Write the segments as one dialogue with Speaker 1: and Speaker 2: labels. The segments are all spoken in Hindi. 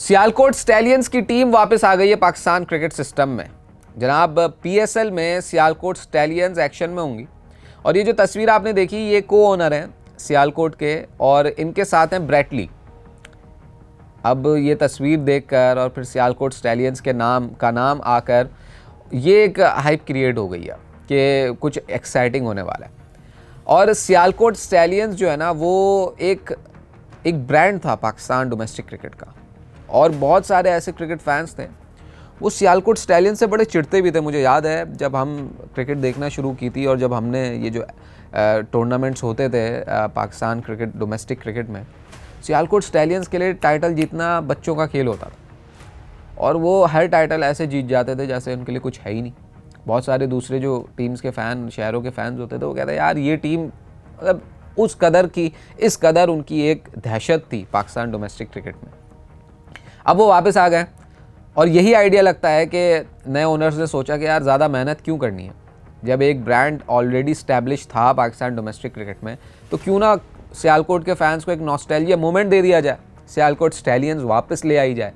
Speaker 1: सियालकोट स्टैलियंस की टीम वापस आ गई है पाकिस्तान क्रिकेट सिस्टम में। जनाब पीएसएल में सियालकोट स्टैलियंस एक्शन में होंगी और ये जो तस्वीर आपने देखी ये को ओनर हैं सियालकोट के और इनके साथ हैं ब्रेटली। अब ये तस्वीर देखकर और फिर सियालकोट स्टैलियंस के नाम आकर ये एक हाइप क्रिएट हो गई है कि कुछ एक्साइटिंग होने वाला है। और सियालकोट स्टैलियंस जो है ना वो एक ब्रांड था पाकिस्तान डोमेस्टिक क्रिकेट का और बहुत सारे ऐसे क्रिकेट फैंस थे वो सियालकोट स्टैलियंस से बड़े चिढ़ते भी थे। मुझे याद है जब हम क्रिकेट देखना शुरू की थी और जब हमने ये जो टूर्नामेंट्स होते थे पाकिस्तान क्रिकेट डोमेस्टिक क्रिकेट में, सियालकोट स्टैलियंस के लिए टाइटल जीतना बच्चों का खेल होता था और वो हर टाइटल ऐसे जीत जाते थे जैसे उनके लिए कुछ है ही नहीं। बहुत सारे दूसरे जो टीम्स के फ़ैन, शहरों के फ़ैन्स होते थे, वो कहते यार ये टीम मतलब उस कदर की, इस कदर उनकी एक दहशत थी पाकिस्तान डोमेस्टिक क्रिकेट में। अब वो वापस आ गए और यही आइडिया लगता है कि नए ओनर्स ने सोचा कि यार ज़्यादा मेहनत क्यों करनी है, जब एक ब्रांड ऑलरेडी स्टैब्लिश था पाकिस्तान डोमेस्टिक क्रिकेट में तो क्यों ना सियालकोट के फैंस को एक नॉस्टैल्जिया मोमेंट दे दिया जाए, सियालकोट स्टैलियंस वापस ले आई जाए।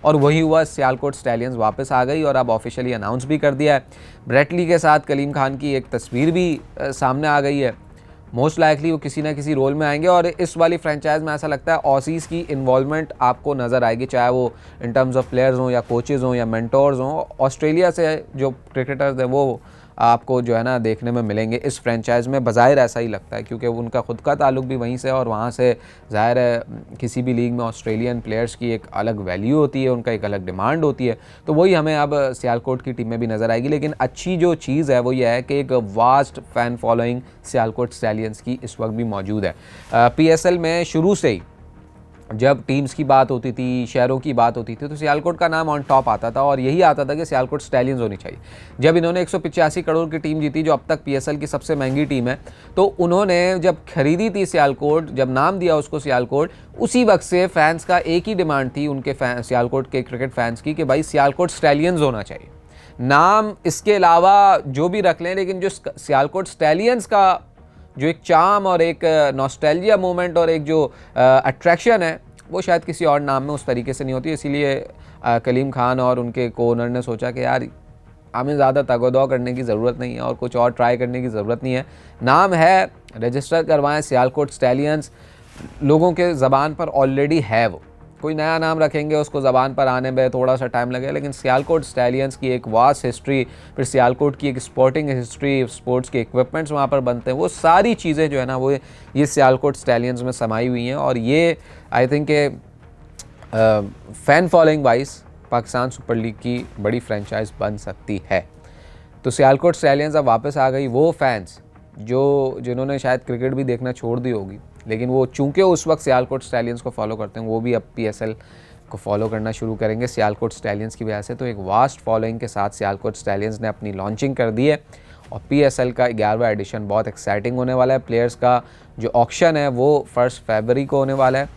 Speaker 1: और वही हुआ, सियालकोट स्टैलियंस वापस आ गई और अब ऑफिशियली अनाउंस भी कर दिया है। ब्रेटली के साथ कलीम खान की एक तस्वीर भी सामने आ गई है। मोस्ट लाइकली वो किसी ना किसी रोल में आएंगे और इस वाली फ्रेंचाइज में ऐसा लगता है ऑसीज़ की इन्वॉल्वमेंट आपको नज़र आएगी, चाहे वो इन टर्म्स ऑफ प्लेयर्स हों या कोचेज़ हों या मेंटोर्स हों। ऑस्ट्रेलिया से जो क्रिकेटर्स हैं वो आपको जो है ना देखने में मिलेंगे इस फ्रेंचाइज़ में। बज़ाहिर ऐसा ही लगता है क्योंकि उनका खुद का ताल्लुक भी वहीं से और वहाँ से ज़ाहिर है किसी भी लीग में ऑस्ट्रेलियन प्लेयर्स की एक अलग वैल्यू होती है, उनका एक अलग डिमांड होती है। तो वही हमें अब सियालकोट की टीम में भी नज़र आएगी। लेकिन अच्छी जो चीज़ है वो ये है कि एक vast fan following Sialkot stallions की इस वक्त भी मौजूद है। पीएसएल में शुरू से ही जब टीम्स की बात होती थी, शहरों की बात होती थी तो सियालकोट का नाम ऑन टॉप आता था और यही आता था कि सियालकोट स्टैलियंस होनी चाहिए। जब इन्होंने 185 करोड़ की टीम जीती जो अब तक पीएसएल की सबसे महंगी टीम है, तो उन्होंने जब खरीदी थी सियालकोट, जब नाम दिया उसको सियालकोट, उसी वक्त से फैंस का एक ही डिमांड थी उनके सियालकोट के क्रिकेट फैंस की कि भाई सियालकोट स्टैलियंस होना चाहिए। नाम इसके अलावा जो भी रख लें लेकिन जो सियालकोट स्टैलियंस का जो एक चार्म और एक नॉस्टैल्जिया मोमेंट और एक जो अट्रैक्शन है वो शायद किसी और नाम में उस तरीके से नहीं होती। इसीलिए कलीम खान और उनके को ओनर ने सोचा कि यार हमें ज़्यादा तगोदौ करने की ज़रूरत नहीं है और कुछ और ट्राई करने की ज़रूरत नहीं है। नाम है, रजिस्टर करवाएं सियालकोट स्टैलियंस, लोगों के ज़बान पर ऑलरेडी है। वो कोई नया नाम रखेंगे उसको ज़बान पर आने में थोड़ा सा टाइम लगेगा, लेकिन सियालकोट स्टैलियंस की एक वास्ट हिस्ट्री, फिर सियालकोट की एक स्पोर्टिंग हिस्ट्री, स्पोर्ट्स के इक्विपमेंट्स वहाँ पर बनते हैं, वो सारी चीज़ें जो है ना वो ये सियालकोट स्टैलियंस में समाई हुई हैं। और ये आई थिंक के fan following wise Pakistan super league की बड़ी फ्रेंचाइज बन सकती है। तो सियालकोट स्टैलियंस अब वापस आ गई। वो फैंस जिन्होंने शायद क्रिकेट भी देखना छोड़ दी होगी, लेकिन वो चूंकि उस वक्त सियालकोट स्टैलियंस को फॉलो करते हैं, वो भी अब पीएसएल को फॉलो करना शुरू करेंगे सियालकोट स्टैलियंस की वजह से। तो एक वास्ट फॉलोइंग के साथ सियालकोट स्टैलियंस ने अपनी लॉन्चिंग कर दी है और पीएसएल का 11वां एडिशन बहुत एक्साइटिंग होने वाला है। प्लेयर्स का जो ऑक्शन है वो 1 फरवरी को होने वाला है।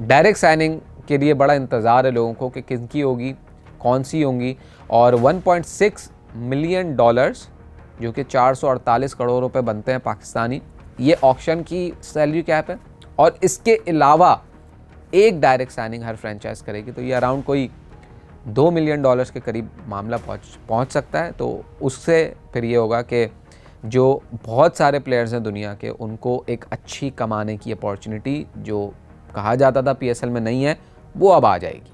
Speaker 1: डायरेक्ट साइनिंग के लिए बड़ा इंतज़ार है लोगों को कि किनकी होगी, कौन सी होंगी। और $1.6 मिलियन जो कि 448 करोड़ रुपए बनते हैं पाकिस्तानी, ये ऑक्शन की सैलरी कैप है। और इसके अलावा एक डायरेक्ट साइनिंग हर फ्रेंचाइज करेगी, तो ये अराउंड कोई $2 मिलियन के करीब मामला पहुंच सकता है। तो उससे फिर ये होगा कि जो बहुत सारे प्लेयर्स हैं दुनिया के, उनको एक अच्छी कमाने की अपॉर्चुनिटी जो कहा जाता था पीएसएल में नहीं है, वो अब आ जाएगी।